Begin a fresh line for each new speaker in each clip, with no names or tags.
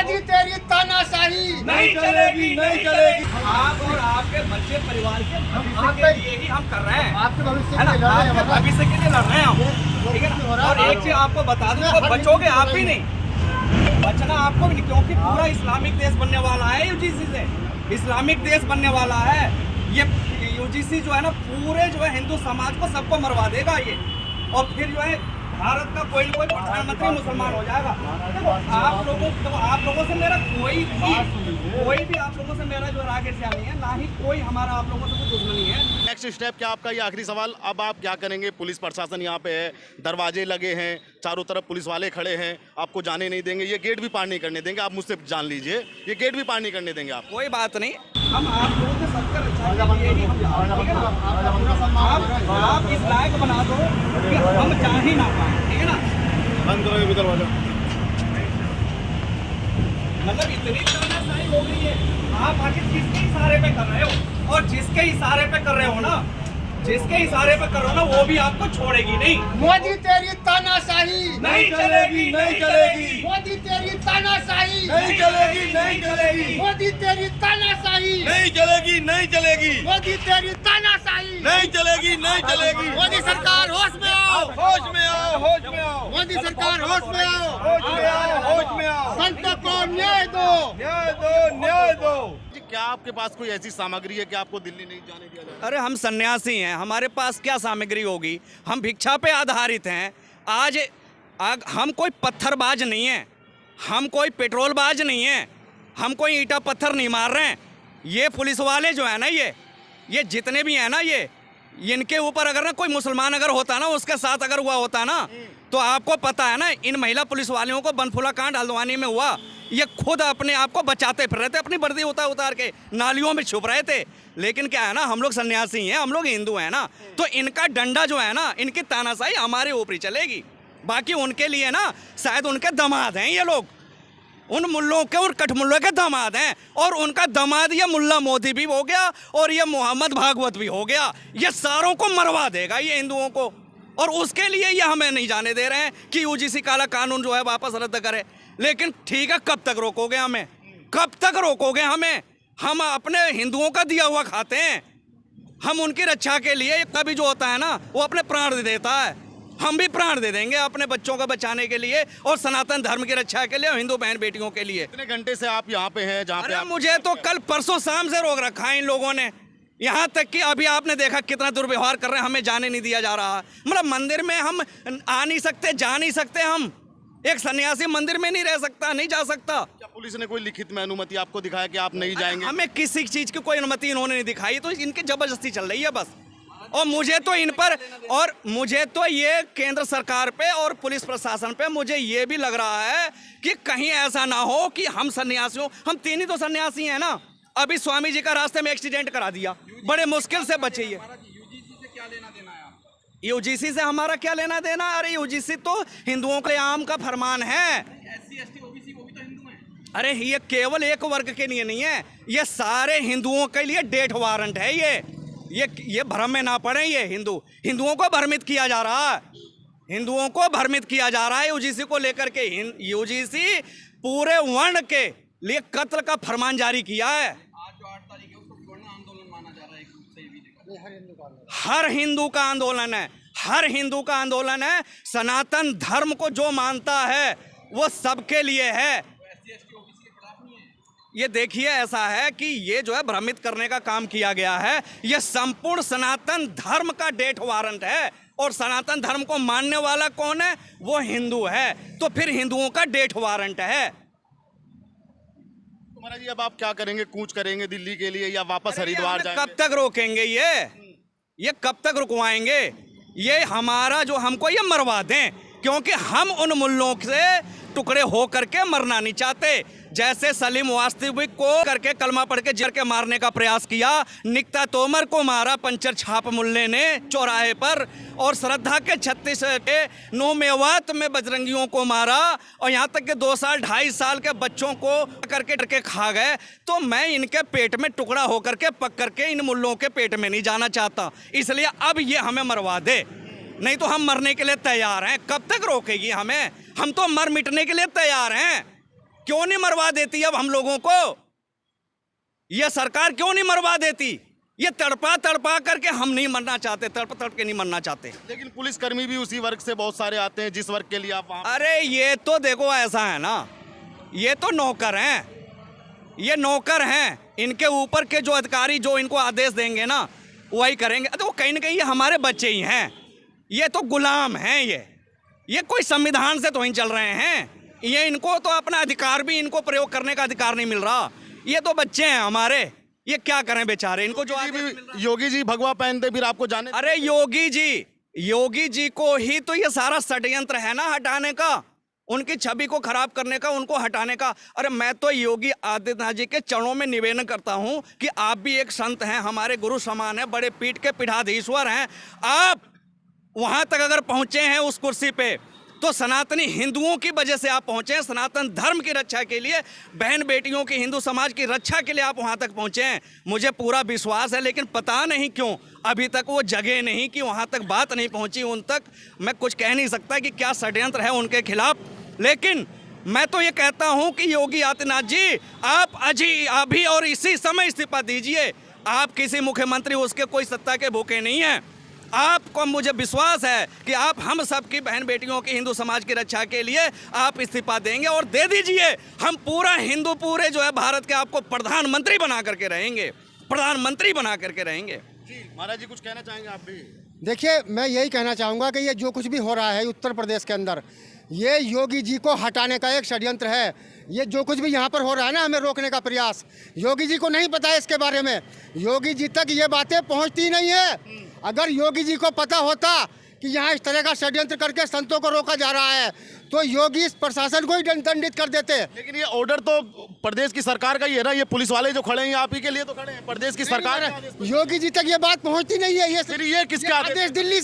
मोदी तेरी तानाशाही
नहीं चलेगी, नहीं चलेगी। आप और आपके बच्चे परिवार के भविष्य के लिए ही हम कर रहे हैं,
आपके भविष्य
है ना?
के लिए लड़ रहे हैं,
आपके भविष्य के लिए लड़ रहे हैं हम, ठीक है ना? और एक चीज आपको बता दूं, तो बचोगे आप भी नहीं, बचना आपको भी नहीं, क्योंकि पूरा इस्लामिक देश बनने वाला है यूजीसी से, इस्लामिक देश बनने वाला है ये यूजीसी जो है ना, पूरे जो है हिंदू समाज को सबको मरवा देगा ये, और फिर जो है भारत का कोई ना कोई प्रधानमंत्री मुसलमान हो जाएगा। देखो आप लोगों से मेरा कोई भी आप लोगों से मेरा जो राग ऐसा नहीं है, ना ही कोई हमारा आप लोगों से कोई दुश्मनी है।
नेक्स्ट स्टेप क्या आपका? ये आखिरी सवाल, अब आप क्या करेंगे? पुलिस प्रशासन यहाँ पे है, दरवाजे लगे हैं, चारों तरफ पुलिस वाले खड़े हैं, आपको जाने नहीं देंगे, ये गेट भी पार नहीं करने देंगे, आप मुझसे जान लीजिए, ये गेट भी पार नहीं करने देंगे आप।
कोई बात नहीं, हम आप लोगों से सबका रक्षा के लिए ही हम जा रहे हैं, ठीक है ना? आप इस लायक बना दो कि हम जा ही ना पाए, ठीक है ना?
बंद करो ये दरवाजा।
मतलब इतनी तानाशाही हो गई है, आप आखिर किसके इशारे पे कर रहे हो? और जिसके इशारे पे कर रहे हो ना, जिसके इशारे पे कर रहे हो ना, वो भी आपको छोड़ेगी नहीं।
मोदी तेरी तानाशाही
नहीं चलेगी, नहीं चलेगी,
मोदी तेरी तानाशाही
नहीं चलेगी, नहीं चलेगी,
मोदी तेरी तानाशाही
नहीं चलेगी, नहीं चलेगी,
मोदी तेरी तानाशाही
नहीं चलेगी, नहीं चलेगी।
मोदी सरकार होश में आओ,
होश में आओ, होश में आओ,
मोदी सरकार होश में आओ,
होश में आओ, होश में आओ।
संतों को न्याय दो,
न्याय दो, न्याय दो। क्या आपके पास कोई ऐसी सामग्री है कि आपको दिल्ली नहीं जाने दिया जाए?
अरे हम सन्यासी हैं, हमारे पास क्या सामग्री होगी? हम भिक्षा पे आधारित हैं। आज हम कोई पत्थरबाज नहीं हैं, हम कोई पेट्रोलबाज नहीं हैं, हम कोई ईंटा पत्थर नहीं मार रहे हैं। ये पुलिस वाले जो है ना, ये जितने भी हैं ना, ये इनके ऊपर अगर ना कोई मुसलमान अगर होता ना, उसके साथ अगर हुआ होता ना, तो आपको पता है ना, इन महिला पुलिस वालों को बनफुला कांड हल्द्वानी में हुआ, ये खुद अपने आप को बचाते फिर रहे थे, अपनी वर्दी उतार के नालियों में छुप रहे थे। लेकिन क्या है ना, हम लोग सन्यासी हैं, हम लोग हिंदू हैं ना, तो इनका डंडा जो है ना, इनकी तानाशाही हमारे ऊपर ही चलेगी। बाकी उनके लिए ना, शायद उनके दामाद हैं ये लोग, उन मुल्लों के और कठमुल्लों के दामाद हैं, और उनका दामाद ये मुल्ला मोदी भी हो गया और ये मोहम्मद भागवत भी हो गया। ये सारों को मरवा देगा ये हिंदुओं को, और उसके लिए ये हमें नहीं जाने दे रहे हैं कि यूजीसी काला कानून जो है वापस रद्द करे। लेकिन ठीक है, कब तक रोकोगे हमें? कब तक रोकोगे हमें? हम अपने हिंदुओं का दिया हुआ खाते हैं, हम उनकी रक्षा के लिए कभी जो होता है ना, वो अपने प्राण दे देता है। हम भी प्राण दे देंगे अपने बच्चों को बचाने के लिए और सनातन धर्म की रक्षा के लिए और हिंदू बहन बेटियों के लिए।
कितने घंटे से आप यहाँ पे हैं जहाँ पे आप?
मुझे तो कल परसों शाम से रोक रखा है इन लोगों ने, यहाँ तक कि अभी आपने देखा कितना दुर्व्यवहार कर रहे हैं, हमें जाने नहीं दिया जा रहा। मतलब मंदिर में हम आ नहीं सकते, जा नहीं सकते, हम एक सन्यासी मंदिर में नहीं रह सकता, नहीं जा सकता।
क्या पुलिस ने कोई लिखित में अनुमति आपको दिखाया कि आप नहीं जाएंगे?
हमें किसी चीज की कोई अनुमति इन्होंने नहीं दिखाई, तो इनकी जबरदस्ती चल रही है बस। और मुझे तो इन पर, और मुझे तो ये केंद्र सरकार पे और पुलिस प्रशासन पे मुझे ये भी लग रहा है कि कहीं ऐसा ना हो कि हम सन्यासियों, हम तीन ही तो सन्यासी हैं ना। अभी स्वामी जी का रास्ते में एक्सीडेंट करा दिया, बड़े मुश्किल से बचे। यूजीसी से हमारा क्या लेना देना? अरे यूजीसी तो हिंदुओं के आम का फरमान है। अरे ये केवल एक वर्ग के लिए नहीं है, ये सारे हिंदुओं के लिए डेथ वारंट है। ये भ्रम में ना पड़े, ये हिंदुओं को भ्रमित किया जा रहा है, हिंदुओं को भ्रमित किया जा रहा है यूजीसी को लेकर के। यूजीसी पूरे वर्ण के लिए कत्ल का फरमान जारी किया है।
आज जो 8 तारीख है उसको छोड़ना आंदोलन माना जा रहा है, एक रूप से ये भी देखा।
हर हिंदू का आंदोलन है, हर हिंदू का आंदोलन है। सनातन धर्म को जो मानता है वो सबके लिए है। ये देखिए, ऐसा है कि ये जो है भ्रमित करने का काम किया गया है। ये संपूर्ण सनातन धर्म का डेथ वारंट है, और सनातन धर्म को मानने वाला कौन है? वो हिंदू है, तो फिर हिंदुओं का डेथ वारंट है।
महाराज जी, अब आप क्या करेंगे? कूच करेंगे दिल्ली के लिए या वापस हरिद्वार जाएंगे?
कब तक रोकेंगे ये कब तक रुकवाएंगे? ये हमारा जो, हमको ये मरवा दें, क्योंकि हम उन मुल्लों से टुकड़े हो करके मरना नहीं चाहते। जैसे सलीम वास्तविक को करके कलमा पढ़ के जर के मारने का प्रयास किया, निकता तोमर को मारा पंचर छाप मुल्ले ने चौराहे पर, और श्रद्धा के 36 के नो मेवात में बजरंगियों को मारा, और यहाँ तक के 2 साल 2.5 साल के बच्चों को करके खा गए। तो मैं इनके पेट में टुकड़ा होकर के पक करके इन मुल्लों के पेट में नहीं जाना चाहता, इसलिए अब ये हमें मरवा दे, नहीं तो हम मरने के लिए तैयार हैं। कब तक रोकेगी हमें? हम तो मर मिटने के लिए तैयार हैं। क्यों नहीं मरवा देती अब हम लोगों को? यह सरकार क्यों नहीं मरवा देती? ये तड़पा तड़पा करके हम नहीं मरना चाहते, तड़प तड़प के नहीं मरना चाहते।
लेकिन पुलिसकर्मी भी उसी वर्ग से बहुत सारे आते हैं जिस वर्ग के लिए आप वहाँ
अरे ये तो देखो ऐसा है ना, ये तो नौकर हैं, ये नौकर हैं। इनके ऊपर के जो अधिकारी जो इनको आदेश देंगे ना वही करेंगे। तो कहीं ना कहीं ये हमारे बच्चे ही हैं, ये तो गुलाम हैं। ये कोई संविधान से तो नहीं चल रहे हैं। ये इनको तो अपना अधिकार भी इनको प्रयोग करने का अधिकार नहीं मिल रहा। ये तो बच्चे हैं हमारे, ये क्या करें बेचारे, इनको जो आदेश मिल रहा है।
योगी जी भगवा पहनते फिर आपको जाने।
अरे योगी जी को ही तो ये सारा षड्यंत्र है ना हटाने का, उनकी छवि को खराब करने का, उनको हटाने का। अरे मैं तो योगी आदित्यनाथ जी के चरणों में निवेदन करता हूं कि आप भी एक संत हैं, हमारे गुरु समान हैं, बड़े पीठ के पीठाधीश्वर हैं। आप वहां तक अगर पहुंचे हैं उस कुर्सी पे तो सनातनी हिंदुओं की वजह से आप पहुंचे हैं, सनातन धर्म की रक्षा के लिए, बहन बेटियों की, हिंदू समाज की रक्षा के लिए आप वहां तक पहुंचे हैं। मुझे पूरा विश्वास है, लेकिन पता नहीं क्यों अभी तक वो जगह नहीं कि वहां तक बात नहीं पहुंची। उन तक मैं कुछ कह नहीं सकता कि क्या षड्यंत्र है उनके खिलाफ, लेकिन मैं तो ये कहता हूं कि योगी आदित्यनाथ जी आप अभी और इसी समय इस्तीफा दीजिए। आप किसी मुख्यमंत्री उसके कोई सत्ता के भूखे नहीं हैं। आपको मुझे विश्वास है कि आप हम सब की बहन बेटियों की, हिंदू समाज की रक्षा के लिए आप इस्तीफा देंगे और दे दीजिए। हम पूरा हिंदू पूरे जो है भारत के आपको प्रधानमंत्री बना करके रहेंगे, प्रधानमंत्री बना करके रहेंगे।
महाराज जी कुछ कहना चाहेंगे आप भी?
देखिए, मैं यही कहना चाहूँगा कि ये जो कुछ भी हो रहा है उत्तर प्रदेश के अंदर, ये योगी जी को हटाने का एक षड्यंत्र है। ये जो कुछ भी यहाँ पर हो रहा है ना, हमें रोकने का प्रयास, योगी जी को नहीं पता है इसके बारे में। योगी जी तक ये बातें पहुँचती नहीं है। अगर योगी जी को पता होता कि यहाँ इस तरह का षड्यंत्र करके संतों को रोका जा रहा है तो योगी इस प्रशासन को ही दंडित कर देते।
लेकिन ये ऑर्डर तो प्रदेश की सरकार का ही है ना, ये पुलिस वाले जो खड़े हैं आप ही के लिए तो खड़े हैं, प्रदेश की सरकार है।
योगी जी तक ये बात पहुँचती नहीं है।
ये किसके
आदेश? दिल्ली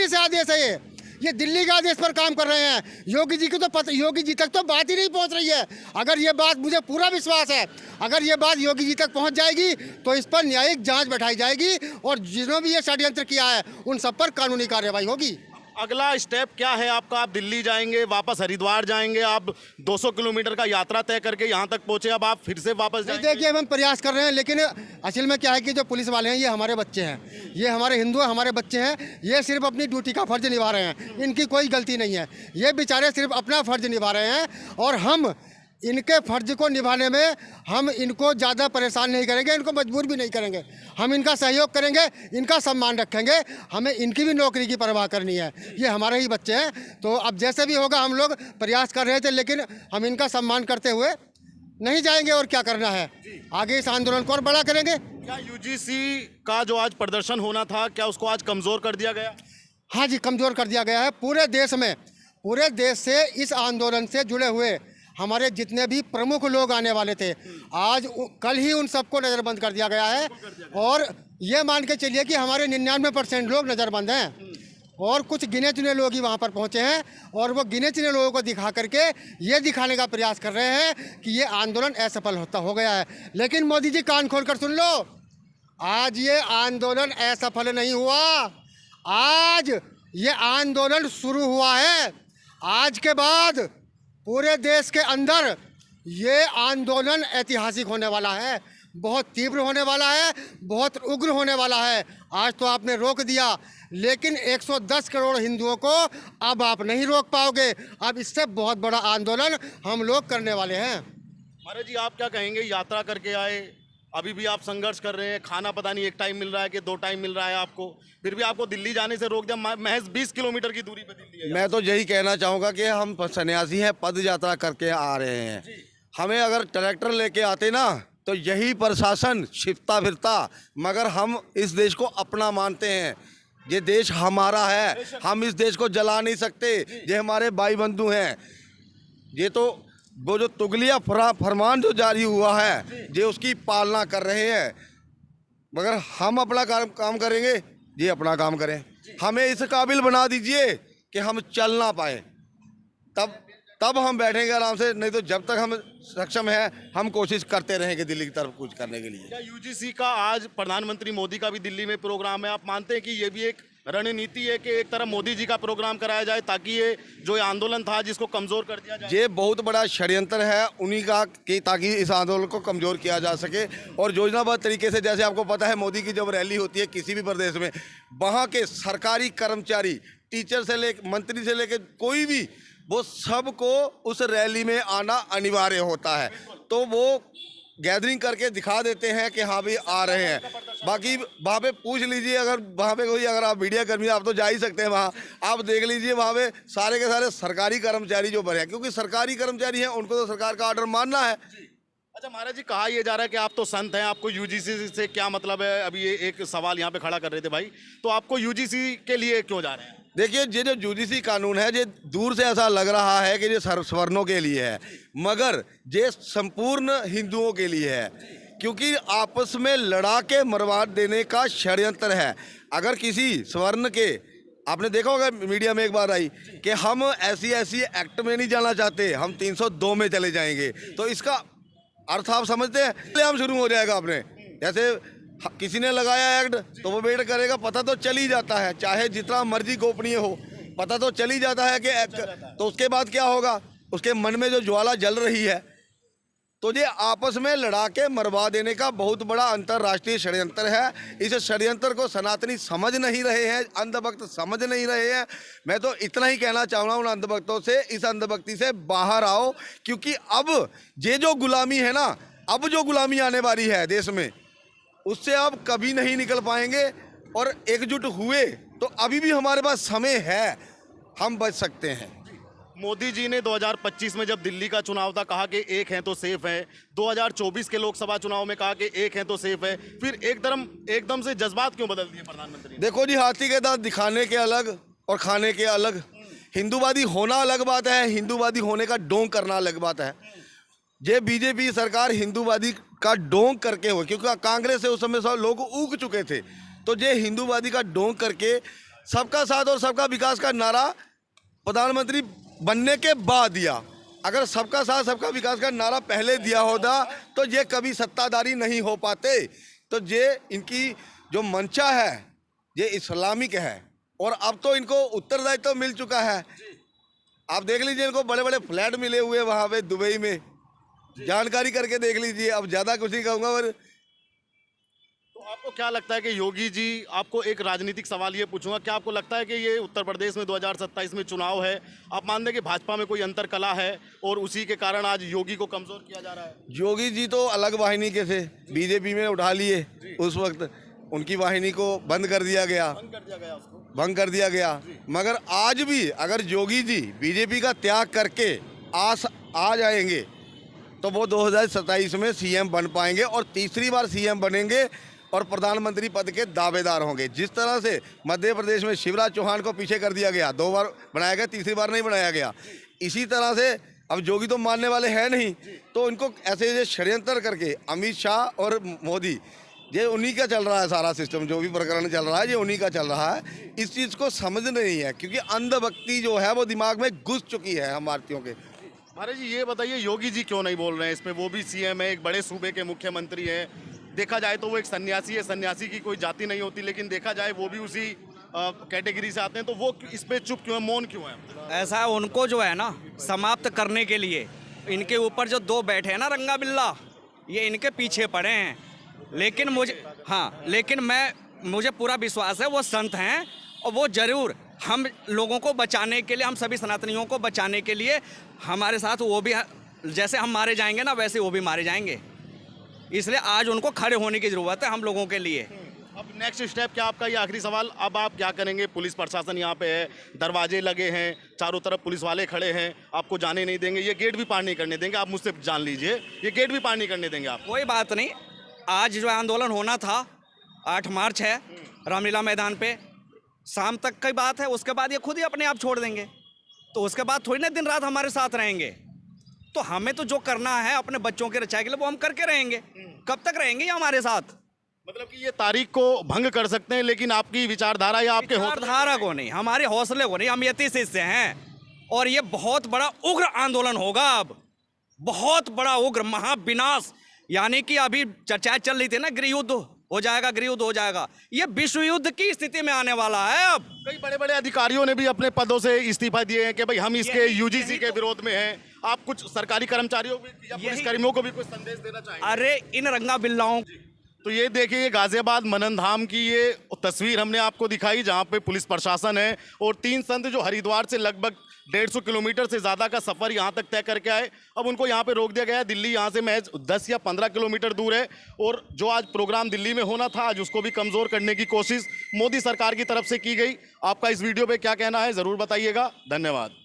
से आदेश है। ये दिल्ली के आदेश पर काम कर रहे हैं। योगी जी की तो पता, योगी जी तक तो बात ही नहीं पहुंच रही है। अगर ये बात, मुझे पूरा विश्वास है, अगर ये बात योगी जी तक पहुंच जाएगी तो इस पर न्यायिक जांच बैठाई जाएगी और जिन्होंने भी ये षड्यंत्र किया है उन सब पर कानूनी कार्रवाई होगी।
अगला स्टेप क्या है आपका? आप दिल्ली जाएंगे, वापस हरिद्वार जाएंगे, आप 200 किलोमीटर का यात्रा तय करके यहाँ तक पहुँचे, अब आप फिर से वापस जाएंगे?
देखिए, हम प्रयास कर रहे हैं, लेकिन असल में क्या है कि जो पुलिस वाले हैं ये हमारे बच्चे हैं, ये हमारे हिंदू हमारे बच्चे हैं। ये सिर्फ अपनी ड्यूटी का फर्ज निभा रहे हैं, इनकी कोई गलती नहीं है। ये बेचारे सिर्फ अपना फर्ज निभा रहे हैं और हम इनके फर्ज को निभाने में हम इनको ज़्यादा परेशान नहीं करेंगे, इनको मजबूर भी नहीं करेंगे। हम इनका सहयोग करेंगे, इनका सम्मान रखेंगे। हमें इनकी भी नौकरी की परवाह करनी है, ये हमारे ही बच्चे हैं। तो अब जैसे भी होगा, हम लोग प्रयास कर रहे थे, लेकिन हम इनका सम्मान करते हुए नहीं जाएंगे। और क्या करना है, आगे इस आंदोलन को और बड़ा करेंगे।
क्या यूजीसी का जो आज प्रदर्शन होना था, क्या उसको आज कमज़ोर कर दिया गया?
हाँ जी, कमज़ोर कर दिया गया है। पूरे देश में, पूरे देश से इस आंदोलन से जुड़े हुए हमारे जितने भी प्रमुख लोग आने वाले थे, आज कल ही उन सबको नज़रबंद कर दिया गया है। और ये मान के चलिए कि हमारे 99% लोग नज़रबंद हैं और कुछ गिने चुने लोग ही वहाँ पर पहुँचे हैं। और वो गिने चुने लोगों को दिखा करके ये दिखाने का प्रयास कर रहे हैं कि ये आंदोलन असफल हो गया है। लेकिन मोदी जी, कान खोल कर सुन लो, आज ये आंदोलन असफल नहीं हुआ। आज ये आंदोलन शुरू हुआ है। आज के बाद पूरे देश के अंदर ये आंदोलन ऐतिहासिक होने वाला है, बहुत तीव्र होने वाला है, बहुत उग्र होने वाला है। आज तो आपने रोक दिया, लेकिन 110 करोड़ हिंदुओं को अब आप नहीं रोक पाओगे। अब इससे बहुत बड़ा आंदोलन हम लोग करने वाले हैं।
महाराज जी आप क्या कहेंगे? यात्रा करके आए, अभी भी आप संघर्ष कर रहे हैं, खाना पता नहीं एक टाइम मिल रहा है कि 2 टाइम मिल रहा है आपको, फिर भी आपको दिल्ली जाने से रोक दिया। महज 20 किलोमीटर की दूरी पे दिल्ली है।
मैं तो यही कहना चाहूँगा कि हम सन्यासी हैं, पद यात्रा करके आ रहे हैं। हमें अगर ट्रैक्टर लेके आते ना तो यही प्रशासन छिपता फिरता, मगर हम इस देश को अपना मानते हैं। ये देश हमारा है, हम इस देश को जला नहीं सकते। ये हमारे भाई बंधु हैं। ये तो वो जो तुगलिया फरमान जो जारी हुआ है, ये उसकी पालना कर रहे हैं, मगर हम अपना काम करेंगे, ये अपना काम करें। हमें इस काबिल बना दीजिए कि हम चल ना पाए, तब हम बैठेंगे आराम से। नहीं तो जब तक हम सक्षम हैं, हम कोशिश करते रहेंगे दिल्ली की तरफ कुछ करने के लिए।
क्या यूजीसी का आज प्रधानमंत्री मोदी का भी दिल्ली में प्रोग्राम है? आप मानते हैं कि ये भी एक रणनीति है कि एक तरफ मोदी जी का प्रोग्राम कराया जाए ताकि ये जो ये आंदोलन था जिसको कमजोर कर दिया जाए।
ये बहुत बड़ा षड्यंत्र है उन्हीं का कि ताकि इस आंदोलन को कमज़ोर किया जा सके और योजनाबद्ध तरीके से, जैसे आपको पता है मोदी की जब रैली होती है किसी भी प्रदेश में, वहाँ के सरकारी कर्मचारी, टीचर से लेकर मंत्री से लेकर कोई भी, वो सबको उस रैली में आना अनिवार्य होता है। तो वो गैदरिंग करके दिखा देते हैं कि हाँ भाई आ रहे हैं। बाकी वहाँ पे पूछ लीजिए, अगर वहाँ पे कोई, अगर आप मीडिया कर्मी, आप तो जा ही सकते हैं वहाँ, आप देख लीजिए वहाँ पे सारे के सारे सरकारी कर्मचारी जो भरे हैं, क्योंकि सरकारी कर्मचारी हैं उनको तो सरकार का ऑर्डर मानना है।
अच्छा महाराज जी, कहा यह जा रहा है कि आप तो संत हैं, आपको यूजीसी से क्या मतलब है? अभी ये एक सवाल यहाँ पे खड़ा कर रहे थे भाई, तो आपको यूजीसी के लिए क्यों जा रहे हैं?
देखिए, ये जो यूजीसी कानून है, ये दूर से ऐसा लग रहा है कि ये सवर्णों के लिए है, मगर ये संपूर्ण हिंदुओं के लिए है, क्योंकि आपस में लड़ा के मरवा देने का षड्यंत्र है। अगर किसी स्वर्ण के, आपने देखा होगा मीडिया में एक बार आई कि हम ऐसी एक्ट में नहीं जाना चाहते, हम 302 में चले जाएंगे, तो इसका अर्थ आप समझते हैं? हम शुरू हो जाएगा आपने, जैसे किसी ने लगाया एक्ट तो वो वेट करेगा, पता तो चल ही जाता है, चाहे जितना मर्जी गोपनीय हो, पता तो चल ही जाता है कि तो उसके बाद क्या होगा, उसके मन में जो ज्वाला जल रही है। तो ये आपस में लड़ा के मरवा देने का बहुत बड़ा अंतर्राष्ट्रीय षड्यंत्र है। इस षड्यंत्र को सनातनी समझ नहीं रहे हैं, अंधभक्त समझ नहीं रहे हैं। मैं तो इतना ही कहना चाहूँगा उन अंधभक्तों से, इस अंधभक्ति से बाहर आओ, क्योंकि अब ये जो गुलामी है ना, अब जो गुलामी आने वाली है देश में, उससे आप कभी नहीं निकल पाएंगे। और एकजुट हुए तो अभी भी हमारे पास समय है, हम बच सकते हैं।
मोदी जी ने 2025 में जब दिल्ली का चुनाव था कहा कि एक हैं तो सेफ है, 2024 के लोकसभा चुनाव में कहा कि एक हैं तो सेफ है, फिर एकदम से जज्बात क्यों बदल दिए प्रधानमंत्री ने?
देखो जी, हाथी के दांत दिखाने के अलग और खाने के अलग। हिंदूवादी होना अलग बात है, हिंदूवादी होने का डोंग करना अलग बात है। ये बीजेपी सरकार हिंदूवादी का डोंग करके हो, क्योंकि कांग्रेस से उस समय सब लोग ऊग चुके थे, तो ये हिंदूवादी का डोंग करके सबका साथ और सबका विकास का नारा प्रधानमंत्री बनने के बाद दिया। अगर सबका साथ सबका विकास का नारा पहले दिया होता तो ये कभी सत्ताधारी नहीं हो पाते। तो ये इनकी जो मंशा है ये इस्लामिक है, और अब तो इनको उत्तरदायित्व मिल चुका है। आप देख लीजिए, इनको बड़े बड़े फ्लैट मिले हुए वहाँ पे दुबई में, जानकारी करके देख लीजिए। अब ज़्यादा कुछ नहीं कहूँगा, पर
तो आपको क्या लगता है कि योगी जी, आपको एक राजनीतिक सवाल ये पूछूंगा, क्या आपको लगता है कि ये उत्तर प्रदेश में 2027 में चुनाव है, आप मानते हैं कि भाजपा में कोई अंतर कला है और उसी के कारण आज योगी को कमजोर किया जा रहा है?
योगी जी तो अलग वाहिनी के थे, बीजेपी में उठा लिए, उस वक्त उनकी वाहिनी को बंद कर दिया गया, भंग कर दिया गया। मगर आज भी अगर योगी जी बीजेपी का त्याग करके आ जाएंगे तो वो 2027 में सीएम बन पाएंगे और तीसरी बार सीएम बनेंगे और प्रधानमंत्री पद के दावेदार होंगे। जिस तरह से मध्य प्रदेश में शिवराज चौहान को पीछे कर दिया गया, 2 बार बनाया गया, तीसरी बार नहीं बनाया गया, इसी तरह से अब योगी तो मानने वाले हैं नहीं, तो इनको ऐसे षड्यंत्र करके अमित शाह और मोदी, ये उन्हीं का चल रहा है सारा सिस्टम, जो भी प्रकरण चल रहा है ये उन्हीं का चल रहा है। इस चीज़ को समझ नहीं है, क्योंकि अंधभक्ति जो है वो दिमाग में घुस चुकी है हम भारतीयों के।
महाराज जी ये बताइए, योगी जी क्यों नहीं बोल रहे हैं इसमें? वो भी सीएम है, एक बड़े सूबे के मुख्यमंत्री हैं, देखा जाए तो वो एक सन्यासी है, सन्यासी की कोई जाति नहीं होती, लेकिन देखा जाए वो भी उसी कैटेगरी से आते हैं, तो वो इस पे चुप क्यों है, मौन क्यों है?
ऐसा उनको जो है ना समाप्त करने के लिए इनके ऊपर जो 2 बैठे हैं ना रंगा बिल्ला, ये इनके पीछे पड़े हैं। लेकिन मुझे पूरा विश्वास है वो संत हैं और वो जरूर हम लोगों को बचाने के लिए, हम सभी सनातनियों को बचाने के लिए हमारे साथ वो भी, जैसे हम मारे जाएंगे ना वैसे वो भी मारे जाएंगे। इसलिए आज उनको खड़े होने की ज़रूरत है हम लोगों के लिए।
अब नेक्स्ट स्टेप क्या आपका? ये आखिरी सवाल, अब आप क्या करेंगे? पुलिस प्रशासन यहाँ पे है, दरवाजे लगे हैं, चारों तरफ पुलिस वाले खड़े हैं, आपको जाने नहीं देंगे, ये गेट भी पार नहीं करने देंगे, आप मुझसे जान लीजिए, ये गेट भी पार नहीं करने देंगे आप।
कोई बात नहीं, आज जो आंदोलन होना था 8 मार्च है, रामलीला मैदान पे, शाम तक की बात है, उसके बाद ये खुद ही अपने आप छोड़ देंगे, तो उसके बाद थोड़ी ना दिन रात हमारे साथ रहेंगे। तो हमें तो जो करना है अपने बच्चों के रक्षा के लिए वो हम करके रहेंगे। कब तक रहेंगे ये हमारे साथ?
मतलब कि ये तारीख को भंग कर सकते हैं, लेकिन आपकी विचारधारा या आपके
विचारधारा को नहीं, हमारे हौसले को नहीं, हम यति शिष्य हैं। और ये बहुत बड़ा उग्र आंदोलन होगा, अब बहुत बड़ा उग्र महाविनाश, यानी कि अभी चर्चाएं चल रही थी ना गृह युद्ध, हो जाएगा, गृहयुद्ध हो जाएगा। ये विश्व युद्ध की स्थिति में आने वाला है अब।
कई बड़े बड़े अधिकारियों ने भी अपने पदों से इस्तीफा दिए हैं कि भाई हम इसके यूजीसी के विरोध में हैं। आप कुछ सरकारी कर्मचारियों या पुलिसकर्मियों को भी कुछ संदेश देना चाहेंगे?
अरे इन रंगा बिल्लाओं,
तो ये देखिए, ये गाजियाबाद मनन धाम की ये तस्वीर हमने आपको दिखाई, जहाँ पे पुलिस प्रशासन है और 3 संत जो हरिद्वार से लगभग 150 किलोमीटर से ज़्यादा का सफ़र यहाँ तक तय करके आए। अब उनको यहाँ पे रोक दिया गया है। दिल्ली यहाँ से महज 10 या 15 किलोमीटर दूर है और जो आज प्रोग्राम दिल्ली में होना था, आज उसको भी कमज़ोर करने की कोशिश मोदी सरकार की तरफ से की गई। आपका इस वीडियो पे क्या कहना है, ज़रूर बताइएगा। धन्यवाद।